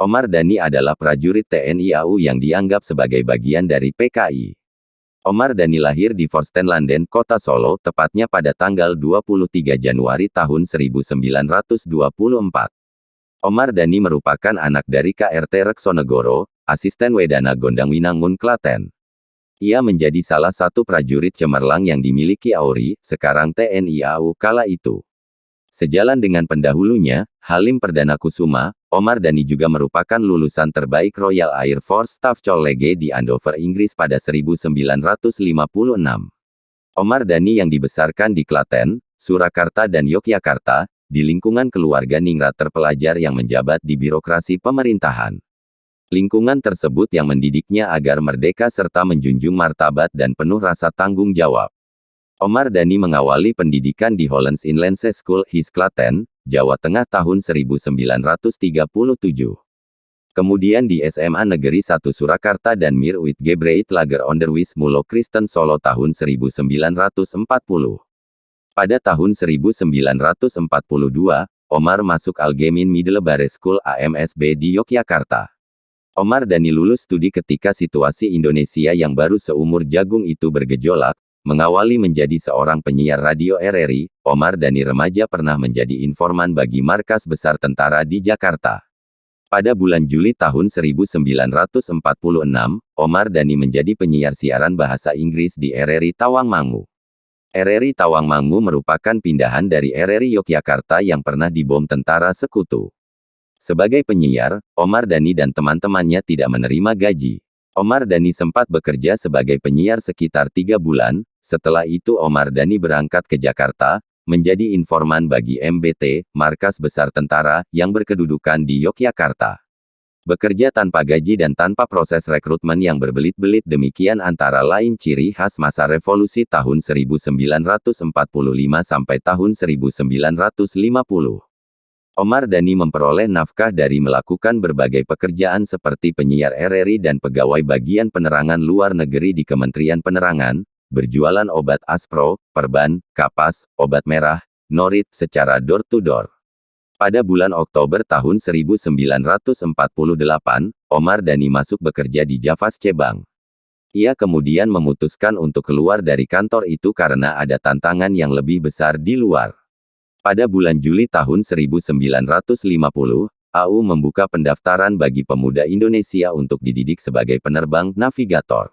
Omar Dhani adalah prajurit TNI AU yang dianggap sebagai bagian dari PKI. Omar Dhani lahir di Forsten Landen, Kota Solo, tepatnya pada tanggal 23 Januari tahun 1924. Omar Dhani merupakan anak dari KRT Reksonegoro, asisten Wedana Gondang Winangun, Klaten. Ia menjadi salah satu prajurit cemerlang yang dimiliki AURI, sekarang TNI AU, kala itu. Sejalan dengan pendahulunya, Halim Perdana Kusuma, Omar Dhani juga merupakan lulusan terbaik Royal Air Force Staff College di Andover, Inggris pada 1956. Omar Dhani yang dibesarkan di Klaten, Surakarta dan Yogyakarta, di lingkungan keluarga ningrat terpelajar yang menjabat di birokrasi pemerintahan. Lingkungan tersebut yang mendidiknya agar merdeka serta menjunjung martabat dan penuh rasa tanggung jawab. Omar Dhani mengawali pendidikan di Hollands Inland School, His Klaten, Jawa Tengah tahun 1937. Kemudian di SMA Negeri 1 Surakarta dan Mir Uit Gebreit Lager Onderwijs Mulo Kristen Solo tahun 1940. Pada tahun 1942, Omar masuk Algemin Middelbare School AMSB di Yogyakarta. Omar Dhani lulus studi ketika situasi Indonesia yang baru seumur jagung itu bergejolak. Mengawali menjadi seorang penyiar radio RRI, Omar Dhani remaja pernah menjadi informan bagi markas besar tentara di Jakarta. Pada bulan Juli tahun 1946, Omar Dhani menjadi penyiar siaran bahasa Inggris di RRI Tawangmangu. RRI Tawangmangu merupakan pindahan dari RRI Yogyakarta yang pernah dibom tentara sekutu. Sebagai penyiar, Omar Dhani dan teman-temannya tidak menerima gaji. Omar Dhani sempat bekerja sebagai penyiar sekitar 3 bulan, setelah itu Omar Dhani berangkat ke Jakarta, menjadi informan bagi MBT, Markas Besar Tentara, yang berkedudukan di Yogyakarta. Bekerja tanpa gaji dan tanpa proses rekrutmen yang berbelit-belit demikian antara lain ciri khas masa revolusi tahun 1945 sampai tahun 1950. Omar Dhani memperoleh nafkah dari melakukan berbagai pekerjaan seperti penyiar RRI dan pegawai bagian penerangan luar negeri di Kementerian Penerangan, berjualan obat Aspro, perban, kapas, obat merah, norit, secara door-to-door. Pada bulan Oktober tahun 1948, Omar Dhani masuk bekerja di Javasche Bank. Ia kemudian memutuskan untuk keluar dari kantor itu karena ada tantangan yang lebih besar di luar. Pada bulan Juli tahun 1950, AU membuka pendaftaran bagi pemuda Indonesia untuk dididik sebagai penerbang navigator.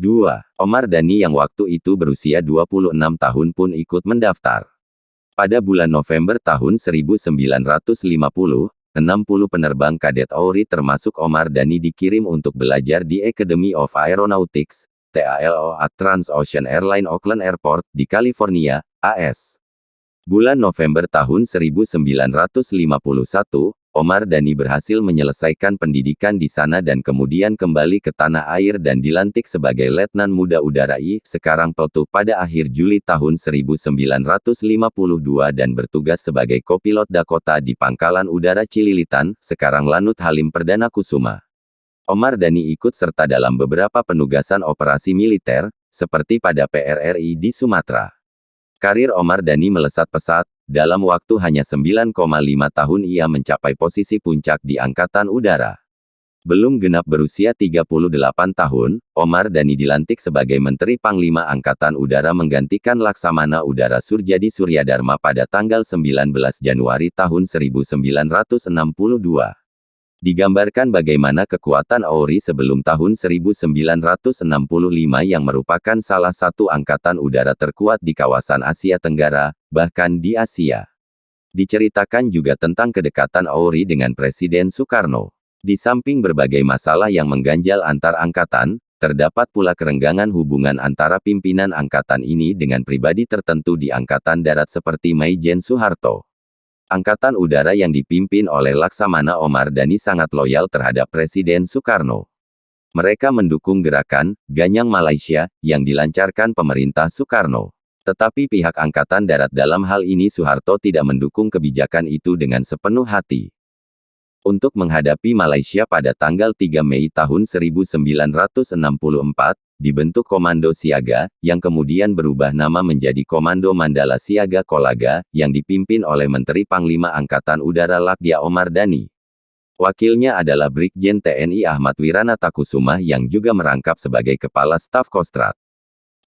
2. Omar Dhani yang waktu itu berusia 26 tahun pun ikut mendaftar. Pada bulan November tahun 1950, 60 penerbang kadet AURI termasuk Omar Dhani dikirim untuk belajar di Academy of Aeronautics, TALO at Trans-Ocean Airline Oakland Airport, di California, AS. Bulan November tahun 1951, Omar Dhani berhasil menyelesaikan pendidikan di sana dan kemudian kembali ke tanah air dan dilantik sebagai Letnan Muda Udara I, sekarang Peltu pada akhir Juli tahun 1952 dan bertugas sebagai kopilot Dakota di Pangkalan Udara Cililitan, sekarang Lanut Halim Perdana Kusuma. Omar Dhani ikut serta dalam beberapa penugasan operasi militer, seperti pada PRRI di Sumatera. Karir Omar Dhani melesat pesat, dalam waktu hanya 9,5 tahun ia mencapai posisi puncak di Angkatan Udara. Belum genap berusia 38 tahun, Omar Dhani dilantik sebagai Menteri Panglima Angkatan Udara menggantikan Laksamana Udara Surjadi Suryadharma pada tanggal 19 Januari tahun 1962. Digambarkan bagaimana kekuatan AURI sebelum tahun 1965 yang merupakan salah satu angkatan udara terkuat di kawasan Asia Tenggara, bahkan di Asia. Diceritakan juga tentang kedekatan AURI dengan Presiden Soekarno. Di samping berbagai masalah yang mengganjal antar angkatan, terdapat pula kerenggangan hubungan antara pimpinan angkatan ini dengan pribadi tertentu di Angkatan Darat seperti Maijen Soeharto. Angkatan Udara yang dipimpin oleh Laksamana Omar Dhani sangat loyal terhadap Presiden Soekarno. Mereka mendukung gerakan Ganyang Malaysia yang dilancarkan pemerintah Soekarno. Tetapi pihak Angkatan Darat dalam hal ini Soeharto tidak mendukung kebijakan itu dengan sepenuh hati. Untuk menghadapi Malaysia pada tanggal 3 Mei tahun 1964, dibentuk Komando Siaga, yang kemudian berubah nama menjadi Komando Mandala Siaga Kolaga, yang dipimpin oleh Menteri Panglima Angkatan Udara Lakdia Omar Dhani. Wakilnya adalah Brigjen TNI Ahmad Wiranatakusumah yang juga merangkap sebagai Kepala Staf Kostrad.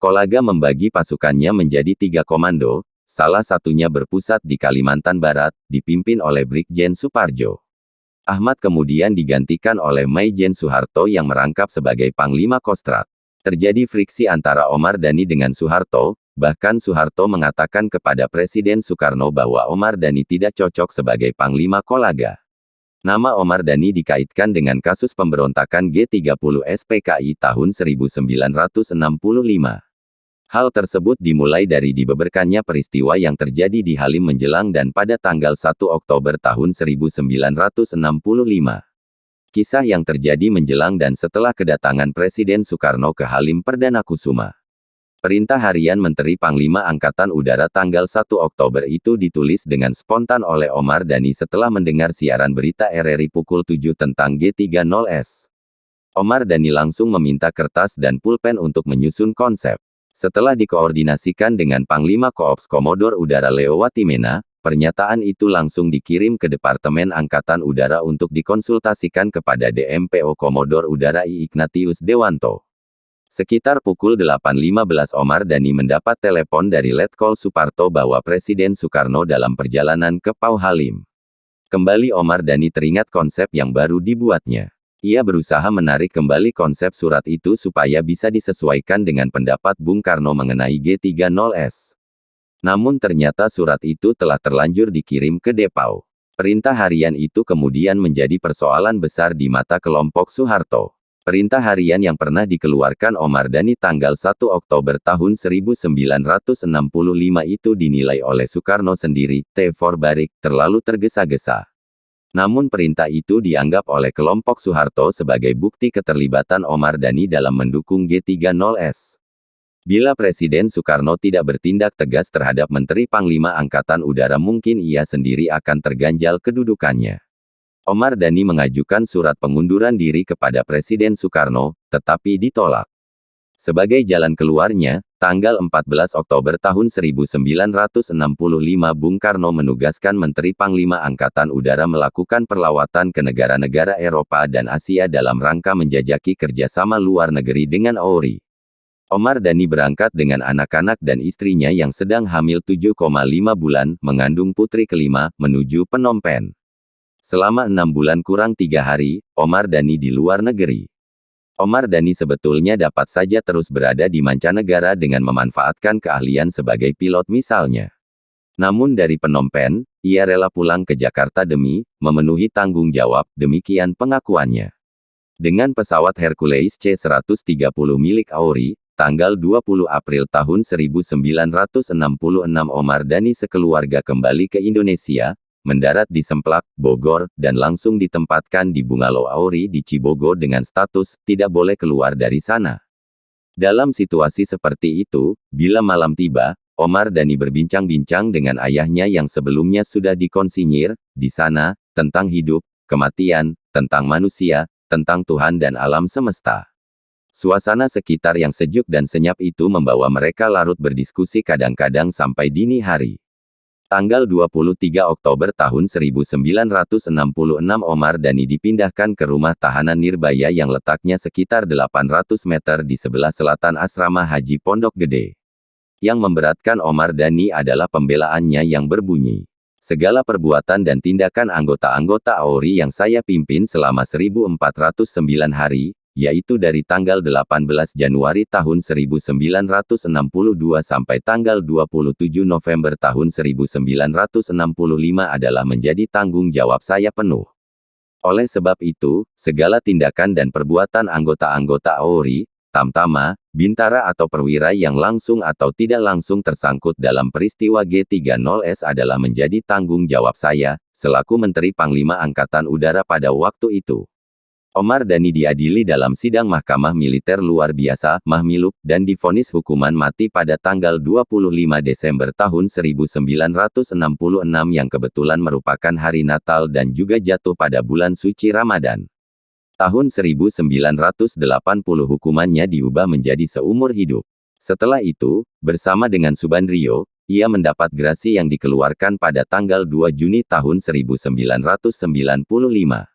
Kolaga membagi pasukannya menjadi 3 komando, salah satunya berpusat di Kalimantan Barat, dipimpin oleh Brigjen Suparjo. Ahmad kemudian digantikan oleh Maijen Soeharto yang merangkap sebagai Panglima Kostrad. Terjadi friksi antara Omar Dhani dengan Soeharto, bahkan Soeharto mengatakan kepada Presiden Soekarno bahwa Omar Dhani tidak cocok sebagai Panglima Kolaga. Nama Omar Dhani dikaitkan dengan kasus pemberontakan G30 SPKI tahun 1965. Hal tersebut dimulai dari dibeberkannya peristiwa yang terjadi di Halim menjelang dan pada tanggal 1 Oktober tahun 1965. Kisah yang terjadi menjelang dan setelah kedatangan Presiden Soekarno ke Halim Perdana Kusuma. Perintah Harian Menteri Panglima Angkatan Udara tanggal 1 Oktober itu ditulis dengan spontan oleh Omar Dhani setelah mendengar siaran berita RRI pukul 7 tentang G30S. Omar Dhani langsung meminta kertas dan pulpen untuk menyusun konsep. Setelah dikoordinasikan dengan Panglima Koops Komodor Udara Leo Watimena, pernyataan itu langsung dikirim ke Departemen Angkatan Udara untuk dikonsultasikan kepada DMPO Komodor Udara I Ignatius Dewanto. Sekitar pukul 8.15 Omar Dhani mendapat telepon dari Letkol Suparto bahwa Presiden Soekarno dalam perjalanan ke Pau Halim. Kembali Omar Dhani teringat konsep yang baru dibuatnya. Ia berusaha menarik kembali konsep surat itu supaya bisa disesuaikan dengan pendapat Bung Karno mengenai G30S. Namun ternyata surat itu telah terlanjur dikirim ke Depau. Perintah harian itu kemudian menjadi persoalan besar di mata kelompok Soeharto. Perintah harian yang pernah dikeluarkan Omar Dhani tanggal 1 Oktober tahun 1965 itu dinilai oleh Soekarno sendiri, Barik, terlalu tergesa-gesa. Namun perintah itu dianggap oleh kelompok Soeharto sebagai bukti keterlibatan Omar Dhani dalam mendukung G30S. Bila Presiden Soekarno tidak bertindak tegas terhadap Menteri Panglima Angkatan Udara mungkin ia sendiri akan terganjal kedudukannya. Omar Dhani mengajukan surat pengunduran diri kepada Presiden Soekarno, tetapi ditolak. Sebagai jalan keluarnya, tanggal 14 Oktober tahun 1965 Bung Karno menugaskan Menteri Panglima Angkatan Udara melakukan perlawatan ke negara-negara Eropa dan Asia dalam rangka menjajaki kerjasama luar negeri dengan AURI. Omar Dhani berangkat dengan anak-anak dan istrinya yang sedang hamil 7,5 bulan, mengandung putri kelima, menuju Phnom Penh. Selama 6 bulan kurang 3 hari, Omar Dhani di luar negeri. Omar Dhani sebetulnya dapat saja terus berada di mancanegara dengan memanfaatkan keahlian sebagai pilot misalnya. Namun dari Phnom Penh, ia rela pulang ke Jakarta demi memenuhi tanggung jawab, demikian pengakuannya. Dengan pesawat Hercules C-130 milik AURI, tanggal 20 April tahun 1966 Omar Dhani sekeluarga kembali ke Indonesia, mendarat di Semplak, Bogor, dan langsung ditempatkan di Bungalow AURI di Cibogo dengan status tidak boleh keluar dari sana. Dalam situasi seperti itu, bila malam tiba, Omar Dhani berbincang-bincang dengan ayahnya yang sebelumnya sudah dikonsinyir di sana, tentang hidup, kematian, tentang manusia, tentang Tuhan dan alam semesta. Suasana sekitar yang sejuk dan senyap itu membawa mereka larut berdiskusi kadang-kadang sampai dini hari. Tanggal 23 Oktober tahun 1966 Omar Dhani dipindahkan ke rumah tahanan Nirbaya yang letaknya sekitar 800 meter di sebelah selatan asrama Haji Pondok Gede. Yang memberatkan Omar Dhani adalah pembelaannya yang berbunyi, segala perbuatan dan tindakan anggota-anggota AURI yang saya pimpin selama 1409 hari, yaitu dari tanggal 18 Januari tahun 1962 sampai tanggal 27 November tahun 1965 adalah menjadi tanggung jawab saya penuh. Oleh sebab itu, segala tindakan dan perbuatan anggota-anggota AURI, Tamtama, Bintara atau perwira yang langsung atau tidak langsung tersangkut dalam peristiwa G30S adalah menjadi tanggung jawab saya, selaku Menteri Panglima Angkatan Udara pada waktu itu. Omar Dhani diadili dalam sidang Mahkamah Militer Luar Biasa, Mahmilub, dan divonis hukuman mati pada tanggal 25 Desember tahun 1966 yang kebetulan merupakan hari Natal dan juga jatuh pada bulan suci Ramadan. Tahun 1980 hukumannya diubah menjadi seumur hidup. Setelah itu, bersama dengan Subandrio, ia mendapat grasi yang dikeluarkan pada tanggal 2 Juni tahun 1995.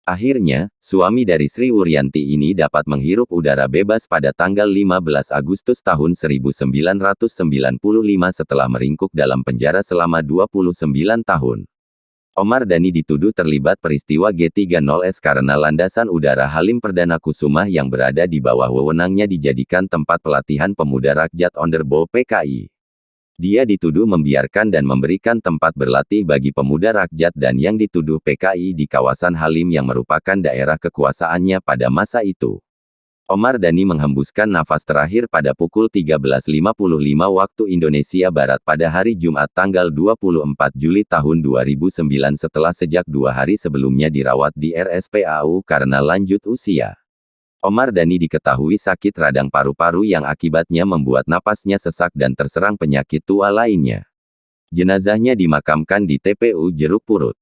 Akhirnya, suami dari Sri Wuryanti ini dapat menghirup udara bebas pada tanggal 15 Agustus tahun 1995 setelah meringkuk dalam penjara selama 29 tahun. Omar Dhani dituduh terlibat peristiwa G30S karena landasan udara Halim Perdana Kusuma yang berada di bawah wewenangnya dijadikan tempat pelatihan pemuda rakyat Onderbouw PKI. Dia dituduh membiarkan dan memberikan tempat berlatih bagi pemuda rakyat dan yang dituduh PKI di kawasan Halim yang merupakan daerah kekuasaannya pada masa itu. Omar Dhani menghembuskan nafas terakhir pada pukul 13.55 waktu Indonesia Barat pada hari Jumat tanggal 24 Juli tahun 2009 setelah sejak 2 hari sebelumnya dirawat di RSPAU karena lanjut usia. Omar Dhani diketahui sakit radang paru-paru yang akibatnya membuat napasnya sesak dan terserang penyakit tua lainnya. Jenazahnya dimakamkan di TPU Jeruk Purut.